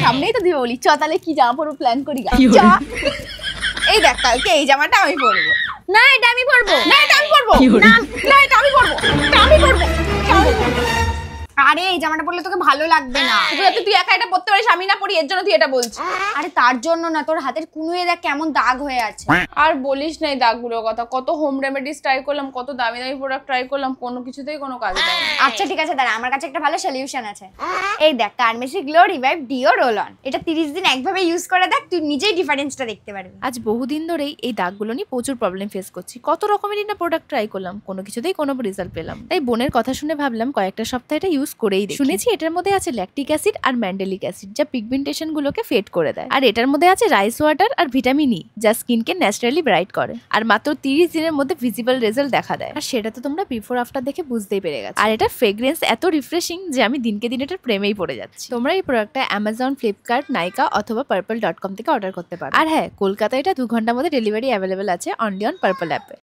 সামনেই তো দীপাবলি, চ তাহলে কি জামা পরবো প্ল্যান করি। এই দেখ কালকে এই জামাটা আমি পরবো। না এটা আমি পরবো। না এটা আমি পরবো। না এটা আমি পরবো। আমি পরবো। আরে এই জামাটা পরলে তোকে ভালো লাগবে না। তুই একা এটা পরতে পারিস, আমি না পরি, এর জন্য তুই এটা বলছিস। আরে তার জন্য না, তোর হাতের কুনুয়ে দেখ কেমন দাগ হয়ে আছে। আর বলিস না এই দাগগুলোর কথা, কত হোম রেমেডিস ট্রাই করলাম, কত দামি দামি প্রোডাক্ট ট্রাই করলাম, কোনো কিছুতেই কোনো কাজ দেয় না। আচ্ছা ঠিক আছে দাঁড়া, আমার কাছে একটা ভালো সলিউশন আছে। এই দেখ Carmesi glow revive deo roll on, এটা 30 দিন একভাবে ইউজ করে দেখ, তুই নিজেই ডিফারেন্সটা দেখতে পারবি। আজ বহুদিন ধরেই এই দাগগুলো নিয়ে প্রচুর প্রবলেম ফেস করছি, কত রকমেরই না প্রোডাক্ট ট্রাই করলাম, কোনো কিছুতেই কোনো রেজাল্ট পেলাম। তাই বোনের কথা শুনে ভাবলাম কয়েকটা সপ্তাহ এটা ইউজ করেই দেখি। শুনেছি এটার মধ্যে আছে ল্যাকটিক অ্যাসিড আর ম্যান্ডেলিক অ্যাসিড, যা পিগমেন্টেশন গুলোকে ফেড করে দেয়। আর এটার মধ্যে আছে রাইস ওয়াটার আর ভিটামিন ই, যা স্কিনকে ন্যাচারালি ব্রাইট করে। আর মাত্র 30 দিনের মধ্যে ভিজিবল রেজাল্ট দেখা দেয়। আর সেটা তো তোমরা বিফোর আফটার দেখে বুঝতেই পেরে গেছো। আর এটা ফ্রেগ্রেন্স এত রিফ্রেশিং যে আমি দিনকে দিন এটার প্রেমেই পড়ে যাচ্ছি। তোমরা এই প্রোডাক্টটা অ্যামাজন, ফ্লিপকার্ট, নাইকা অথবা পার্পল.com থেকে অর্ডার করতে পারো। আর হ্যাঁ, কলকাতায় এটা 2 ঘন্টার মধ্যে ডেলিভারি অ্যাভেলেবেল আছে অনলি অন পার্পল অ্যাপে।